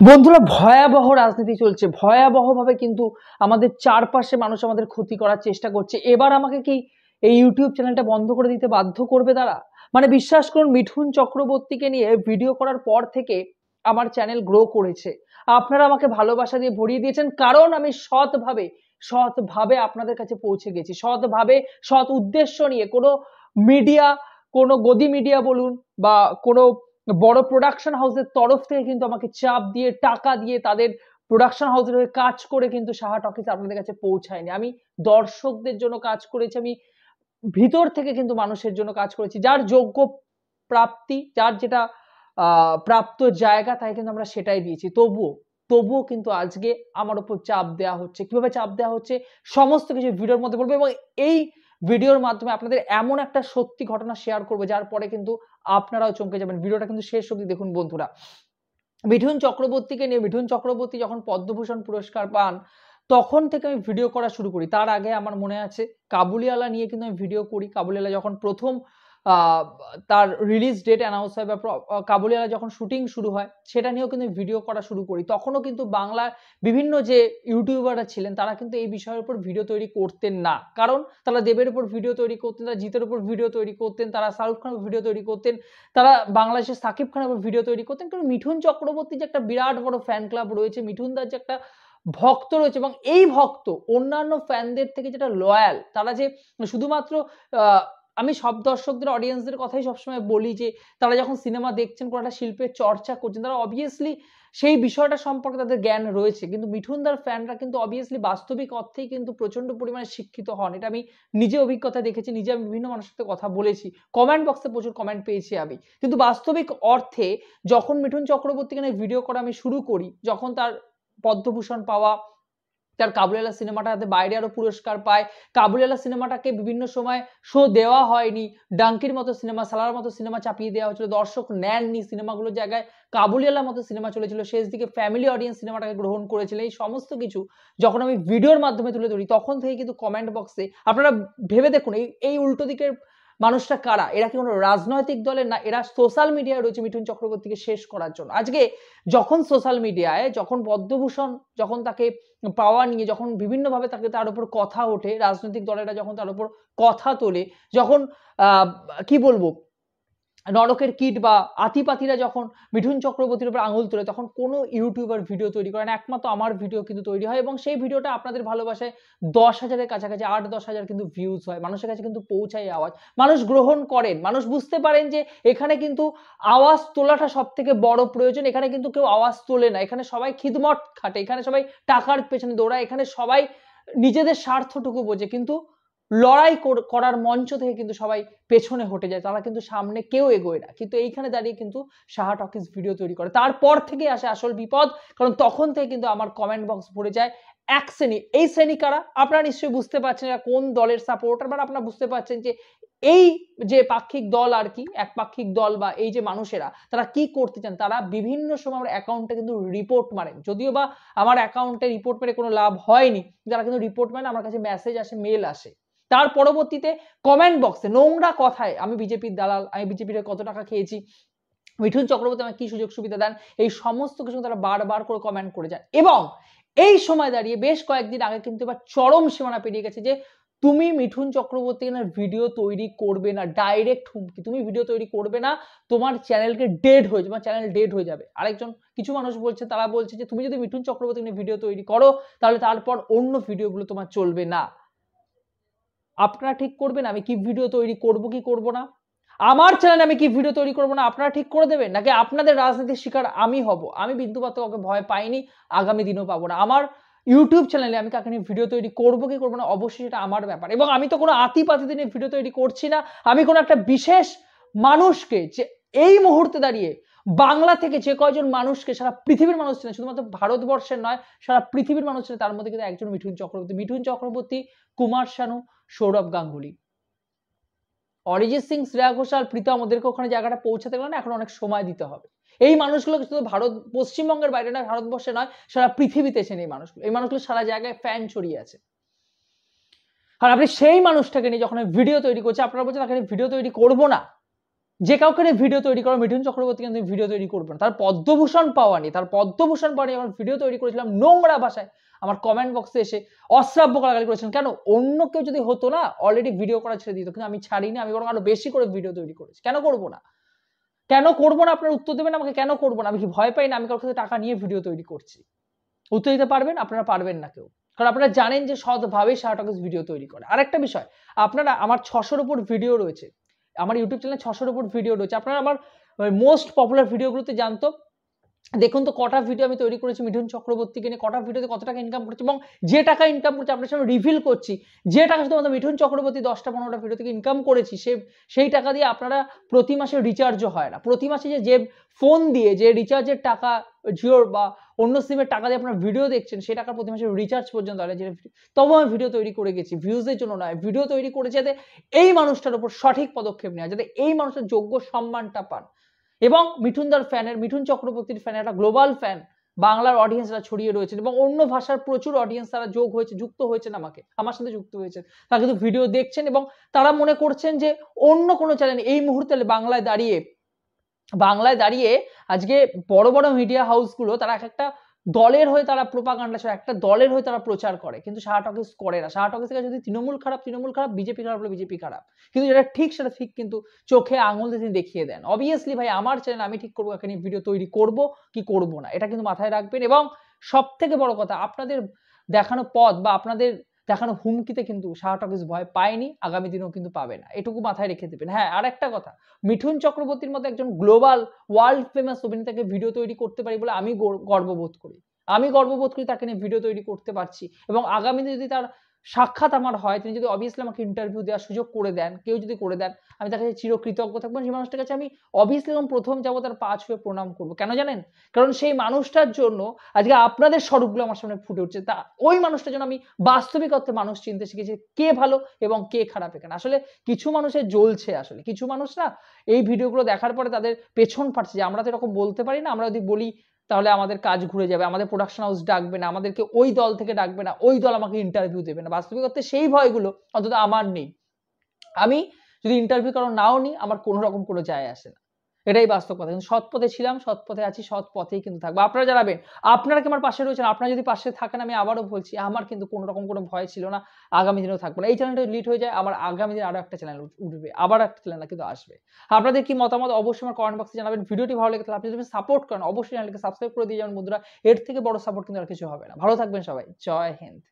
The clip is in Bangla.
বন্ধুরা, ভয়াবহ রাজনীতি চলছে। ভয়াবহভাবে কিন্তু আমাদের চারপাশে মানুষ আমাদের ক্ষতি করার চেষ্টা করছে। এবার আমাকে কি এই ইউটিউব চ্যানেলটা বন্ধ করে দিতে বাধ্য করবে তারা? মানে বিশ্বাস করুন, মিঠুন চক্রবর্তীকে নিয়ে ভিডিও করার পর থেকে আমার চ্যানেল গ্রো করেছে। আপনারা আমাকে ভালোবাসা দিয়ে ভরিয়ে দিয়েছেন, কারণ আমি সৎভাবে আপনাদের কাছে পৌঁছে গেছি। সৎভাবে, সৎ উদ্দেশ্য নিয়ে কোনো মিডিয়া, কোনো গদি মিডিয়া বলুন বা কোনো বড় প্রোডাকশন হাউসের তরফ থেকে কিন্তু আমাকে চাপ দিয়ে, টাকা দিয়ে, তাদের প্রোডাকশন হাউসের হয়ে কাজ করে কিন্তু সাহা টকিজ আপনাদের কাছে পৌঁছায়নি। আমি দর্শকদের জন্য কাজ করেছি, আমি ভিতর থেকে কিন্তু মানুষের জন্য কাজ করেছি। যার যোগ্য প্রাপ্তি, যার যেটা প্রাপ্ত জায়গা, তাই কিন্তু আমরা সেটাই দিয়েছি। তবুও কিন্তু আজকে আমার উপর চাপ দেওয়া হচ্ছে। কিভাবে চাপ দেওয়া হচ্ছে সমস্ত কিছু ভিডিওর মধ্যে বলবো, এবং এই ভিডিওর মাধ্যমে আপনাদের এমন একটা সত্যি ঘটনা শেয়ার করবো যার পরে কিন্তু আপনারাও চমকে যাবেন। ভিডিওটা কিন্তু শেষ অবধি দেখুন বন্ধুরা। মিঠুন চক্রবর্তীকে নিয়ে, মিঠুন চক্রবর্তী যখন পদ্মভূষণ পুরস্কার পান তখন থেকে আমি ভিডিও করা শুরু করি। তার আগে আমার মনে আছে কাবুলিওয়ালা নিয়ে কিন্তু আমি ভিডিও করি। কাবুলিওয়ালা যখন প্রথম তার রিলিজ ডেট অ্যানাউন্স হয় বা কাবুলিওয়ালা যখন শুটিং শুরু হয়, সেটা নিয়েও কিন্তু ভিডিও করা শুরু করি। তখনও কিন্তু বাংলার বিভিন্ন যে ইউটিউবাররা ছিলেন তারা কিন্তু এই বিষয়ের উপর ভিডিও তৈরি করতেন না, কারণ তারা দেবের উপর ভিডিও তৈরি করতেন, তারা জিতের উপর ভিডিও তৈরি করতেন, তারা শাহরুখ খানের ভিডিও তৈরি করতেন, তারা বাংলাদেশের সাকিব খানের উপর ভিডিও তৈরি করতেন। কিন্তু মিঠুন চক্রবর্তী যে একটা বিরাট বড় ফ্যান ক্লাব রয়েছে, মিঠুন দার যে একটা ভক্ত রয়েছে, এবং এই ভক্ত অন্যান্য ফ্যানদের থেকে যেটা লয়াল, তারা যে শুধুমাত্র আমি সব দর্শকদের, অডিয়েন্সদের কথাই সবসময় বলি যে তারা যখন সিনেমা দেখছেন, কোনো একটা শিল্পের চর্চা করছেন, তারা অবভিয়াসলি সেই বিষয়টা সম্পর্কে তাদের জ্ঞান রয়েছে। কিন্তু মিঠুনদার ফ্যানরা কিন্তু অবভিয়াসলি বাস্তবিক অর্থেই কিন্তু প্রচন্ড পরিমাণে শিক্ষিত হন। এটা আমি নিজে অভিজ্ঞতা দেখেছি, নিজে আমি বিভিন্ন মানুষের সাথে কথা বলেছি, কমেন্ট বক্সে প্রচুর কমেন্ট পেয়েছি আমি। কিন্তু বাস্তবিক অর্থে যখন মিঠুন চক্রবর্তীকে নিয়ে ভিডিও করা আমি শুরু করি, যখন তার পদ্মভূষণ পাওয়া, তার কাবুলিওয়ালা সিনেমাটাতে বাইরে আরো পুরস্কার পায়, কাবুলিওয়ালা সিনেমাটাকে বিভিন্ন সময় শো দেওয়া হয়নি, ডাঙ্কির মতো সিনেমা, সালার মতো সিনেমা চাপিয়ে দেওয়া হয়েছিল, দর্শক নেননি, সিনেমাগুলোর জায়গায় কাবুলিওয়ালা মতো সিনেমা চলেছিল, শেষ দিকে ফ্যামিলি অডিয়েন্স সিনেমাটাকে গ্রহণ করেছিল। এই সমস্ত কিছু যখন আমি ভিডিওর মাধ্যমে তুলে ধরি, তখন থেকে কিন্তু কমেন্ট বক্সে আপনারা ভেবে দেখুন, এই উল্টো দিকের মানুষটা কারা? এরা কি কোনো রাজনৈতিক দলের না, এরা সোশ্যাল মিডিয়ায় রয়েছে মিঠুন চক্রবর্তীকে শেষ করার জন্য। আজকে যখন সোশ্যাল মিডিয়ায়, যখন পদ্মভূষণ, যখন তাকে পাওয়া নিয়ে যখন বিভিন্নভাবে তার উপর কথা ওঠে, রাজনৈতিক দলেরা যখন তার উপর কথা তোলে, যখন কি বলবো, নরকের কীট বা আতিপাতিরা যখন মিঠুন চক্রবর্তীর উপর আঙুল তোলে, তখন কোনো ইউটিউবার ভিডিও তৈরি করে না, একমাত্র আমার ভিডিও কিন্তু তৈরি হয়, এবং সেই ভিডিওটা আপনাদের ভালোবাসায় 10,000-এর কাছাকাছি, 8-10,000 কিন্তু ভিউজ হয়, মানুষের কাছে কিন্তু পৌঁছায় আওয়াজ, মানুষ গ্রহণ করেন, মানুষ বুঝতে পারেন যে এখানে কিন্তু আওয়াজ তোলাটা সব থেকে বড় প্রয়োজন। এখানে কিন্তু কেউ আওয়াজ তোলে না, এখানে সবাই খিদমত খাটে, এখানে সবাই টাকার পেছনে দৌড়ায়, এখানে সবাই নিজেদের স্বার্থটুকু বোঝে, কিন্তু লড়াই করার মঞ্চ থেকে কিন্তু সবাই পেছনে হটে যায়, তারা কিন্তু সামনে কেউ এগোয় না। কিন্তু এইখানে দাঁড়িয়ে কিন্তু সাহা টকিজ ভিডিও তৈরি করে, তারপর থেকে আসে আসল বিপদ, কারণ তখন থেকে কিন্তু আমার কমেন্ট বক্স ভরে যায় এক শ্রেণী। এই শ্রেণী কারা? আপনারা নিশ্চয়ই বুঝতে পারছেন এরা কোন দলের সাপোর্টার, বা আপনারা বুঝতে পারছেন যে এই যে পাক্ষিক দল আর কি, একপাক্ষিক দল, বা এই যে মানুষেরা তারা কি করতে চান, তারা বিভিন্ন সময় আমার অ্যাকাউন্টে কিন্তু রিপোর্ট মারেন। যদিও বা আমার অ্যাকাউন্টে রিপোর্ট মেরে কোনো লাভ হয়নি, যারা কিন্তু রিপোর্ট মারেন, আমার কাছে মেসেজ আসে, মেল আসে, তার পরবর্তীতে কমেন্ট বক্সে নোংরা কথায় আমি বিজেপির দালাল, আমি বিজেপির কত টাকা খেয়েছি, মিঠুন চক্রবর্তী আমাকে কি সুযোগ সুবিধা দেন, এই সমস্ত কিছু তারা বারবার করে কমেন্ট করে যায়। এবং এই সময় দাঁড়িয়ে বেশ কয়েকদিন আগে কিন্তু এবার চরম সীমানা পেরিয়ে গেছে যে তুমি মিঠুন চক্রবর্তীকে না ভিডিও তৈরি করবে না, ডাইরেক্ট হুমকি, তুমি ভিডিও তৈরি করবে না, তোমার চ্যানেলকে ডেড হয়ে যাবে, তোমার চ্যানেল ডেড হয়ে যাবে। আরেকজন, কিছু মানুষ বলছে, তারা বলছে যে তুমি যদি মিঠুন চক্রবর্তী নিয়ে ভিডিও তৈরি করো, তাহলে তারপর অন্য ভিডিওগুলো তোমার চলবে না। আপনারা ঠিক করবেন আমি কি ভিডিও তৈরি করব কি করব না, আমার চ্যানেলে আমি কি ভিডিও তৈরি করব না আপনারা ঠিক করে দেবেন, নাকি আপনাদের রাজনীতির শিকার আমি হব? আমি বিন্দুমাত্র কাউকে ভয় পাইনি, আগামী দিনেও পাবো না। আমার ইউটিউব চ্যানেলে আমি কাকে নিয়ে ভিডিও তৈরি করব কি করব না, অবশ্যই সেটা আমার ব্যাপার। এবং আমি তো কোনো আতিপাতিতে নিয়ে ভিডিও তৈরি করছি না, আমি কোনো একটা বিশেষ মানুষকে, যে এই মুহূর্তে দাঁড়িয়ে বাংলা থেকে যে কয়জন মানুষকে সারা পৃথিবীর মানুষ চেনে, শুধুমাত্র ভারতবর্ষের নয়, সারা পৃথিবীর মানুষ চেনে, তার মধ্যে কিন্তু একজন মিঠুন চক্রবর্তী। মিঠুন চক্রবর্তী, কুমার শানু, সৌরভ গাঙ্গুলি, অরিজিৎ সিং, শ্রেয়া ঘোষাল, প্রীতম, ওদেরকে ওখানে জায়গাটা পৌঁছাতে গেলে না এখন অনেক সময় দিতে হবে। এই মানুষগুলোকে শুধু পশ্চিমবঙ্গের বাইরে নয়, ভারতবর্ষে নয়, সারা পৃথিবীতে চেনে এই মানুষগুলো। এই মানুষগুলো সারা জায়গায় ফ্যান ছড়িয়ে আছে। আর আপনি সেই মানুষটাকে নিয়ে যখন ভিডিও তৈরি করছে, আপনারা বলছেন তাকে ভিডিও তৈরি করবো না, যে কাউকে ভিডিও তৈরি করো, মিঠুন চক্রবর্তী কিন্তু ভিডিও তৈরি করবে না। তার পদ্মভূষণ পাওয়া নেই, তার পদ্মভূষণ পাওয়া নেই, যখন ভিডিও তৈরি করেছিলাম নোংরা ভাষায় আমার কমেন্ট বক্সে এসে অশ্রাব্য গালাগালি করেছেন। কেন? অন্য কেউ যদি হতো না অলরেডি ভিডিও করা ছেড়ে দিত, কিন্তু আমি ছাড়িনি, আমি বরং আরো বেশি করে ভিডিও তৈরি করেছি। কেন করবো না? কেন করবো না? আপনারা উত্তর দেবেন আমাকে, কেন করবো না? আমি কি ভয় পাই না? আমি কারোর কাছে টাকা নিয়ে ভিডিও তৈরি করছি। উত্তর দিতে পারবেন? আপনারা পারবেন না কেউ। কারণ আপনারা জানেন যে সৎভাবেই শাহ টকিজ ভিডিও তৈরি করে। আরেকটা বিষয়, আপনারা আমার 600 র উপর ভিডিও রয়েছে। আমার ইউটিউব চ্যানেলে 600 র উপর ভিডিও রয়েছে। আপনারা আমার মোস্ট পপুলার ভিডিওগুলোতে যান তো, দেখুন তো কটা ভিডিও আমি তৈরি করেছি মিঠুন চক্রবর্তীকে নিয়ে, কটা ভিডিওতে কত টাকা ইনকাম করেছি, এবং যে টাকা ইনকাম করছি আপনার সামনে রিভিল করছি। যে টাকা শুধুমাত্র মিঠুন চক্রবর্তী 10টা 15টা ভিডিও থেকে ইনকাম করেছি, সেই টাকা দিয়ে আপনারা প্রতি মাসে রিচার্জও হয় না। প্রতি মাসে যে ফোন দিয়ে যে রিচার্জের টাকা, জিওর বা অন্য সিমের টাকা দিয়ে আপনারা ভিডিও দেখছেন, সেই টাকা প্রতি মাসে রিচার্জ পর্যন্ত হয় না। তবু আমি ভিডিও তৈরি করে গেছি, ভিউজের জন্য নয়, ভিডিও তৈরি করেছি যাতে এই মানুষটার উপর সঠিক পদক্ষেপ নেওয়া, যাতে এই মানুষের যোগ্য সম্মানটা পান। এবং মিঠুনদার ফ্যানের, মিঠুন চক্রবর্তীর ফ্যানের একটা গ্লোবাল ফ্যান বাংলার অডিয়েন্সরা ছড়িয়ে রয়েছে, এবং অন্য ভাষার প্রচুর অডিয়েন্স তারা যুক্ত হয়েছেন আমার সাথে যুক্ত হয়েছেন। তারা কিন্তু ভিডিও দেখছেন এবং তারা মনে করছেন যে অন্য কোনো চ্যানেল এই মুহূর্তে বাংলায় দাঁড়িয়ে আজকে বড় বড় মিডিয়া হাউসগুলো তারা একটা দলের হয়ে তারা প্রোপাগান্ডা, একটা দলের হয়ে তারা প্রচার করে, কিন্তু শাহ টকিজ করে না। শাহ টকিজ থেকে যদি তৃণমূল খারাপ, বিজেপি খারাপ হলে বিজেপি খারাপ, কিন্তু যেটা ঠিক সেটা ঠিক কিন্তু চোখে আঙুল দিয়ে তিনি দেখিয়ে দেন। অবভিয়াসলি ভাই আমার চ্যানেল, আমি ঠিক করবো এখানে ভিডিও তৈরি করব কি করব না, এটা কিন্তু মাথায় রাখবেন। এবং সব থেকে বড় কথা, আপনাদের দেখানো পথ বা আপনাদের দেখানো হুমকিতে কিন্তু শাহ টকিজ ভয় পায়নি, আগামী দিনেও কিন্তু পাবে না, এটুকু মাথায় রেখে দেবেন। হ্যাঁ, আর একটা কথা, মিঠুন চক্রবর্তীর মতো একজন গ্লোবাল ওয়ার্ল্ড ফেমাস অভিনেতাকে ভিডিও তৈরি করতে পারি বলে আমি গর্ববোধ করি। আমি গর্ববোধ করি তাকে নিয়ে ভিডিও তৈরি করতে পারছি, এবং আগামীতে যদি তার সাক্ষাৎ আমার হয়, তিনি যদি অবভিয়াসলি আমাকে ইন্টারভিউ দেওয়ার সুযোগ করে দেন, কেউ যদি করে দেন, আমি তার কাছে চিরকৃতজ্ঞ থাকবো। সেই মানুষটার কাছে আমি অবভিয়াসলি যখন প্রথম যাবো তার পা ছুঁয়ে প্রণাম করবো। কেন জানেন? কারণ সেই মানুষটার জন্য আজকে আপনাদের স্বরূপগুলো আমার সামনে ফুটে উঠছে। তা ওই মানুষটার জন্য আমি বাস্তবিক অর্থে মানুষ চিনতে শিখেছি, কে ভালো এবং কে খারাপ এখানে। আসলে কিছু মানুষের জ্বলছে, আসলে কিছু মানুষ না এই ভিডিওগুলো দেখার পরে তাদের পেছন ফাটছে যে আমরা তো এরকম বলতে পারি না, আমরা যদি বলি তাহলে আমাদের কাজ ঘুরে যাবে, আমাদের প্রোডাকশন হাউস ডাকবে না, আমাদেরকে ওই দল থেকে ডাকবে না, ওই দল আমাকে ইন্টারভিউ দেবে না। বাস্তবিক অর্থে সেই ভয়গুলো অন্তত আমার নেই। আমি যদি ইন্টারভিউ কারো নাও নিই, আমার কোনো রকম কোনো যায় আসে না। এটাই বাস্তব কথা। কিন্তু সৎ পথে ছিলাম, সৎ পথে আছি, সৎ পথেই কিন্তু থাকবো। আপনারা জানাবেন, আপনারা কি আমার পাশে রয়েছেন? আপনারা যদি পাশে থাকেন, আমি আবারও বলছি, আমার কিন্তু কোনো রকম কোনো ভয় ছিল না, আগামী দিনেও থাকবো না। এই চ্যানেলটা লিড হয়ে যায়, আমার আগামী দিনে আরো একটা চ্যানেল উঠবে, আবার একটা চ্যানেল কিন্তু আসবে। আপনাদের কি মতামত অবশ্যই আমার কমেন্ট বক্সে জানাবেন। ভিডিওটি ভালো লেগে থাকলে আপনি যদি সাপোর্ট করেন, অবশ্যই চ্যানেলকে সাবস্ক্রাইব করে দিয়ে যাবেন বন্ধুরা। এর থেকে বড় সাপোর্ট কিন্তু আর কিছু হবে না। ভালো থাকবেন সবাই। জয় হিন্দ।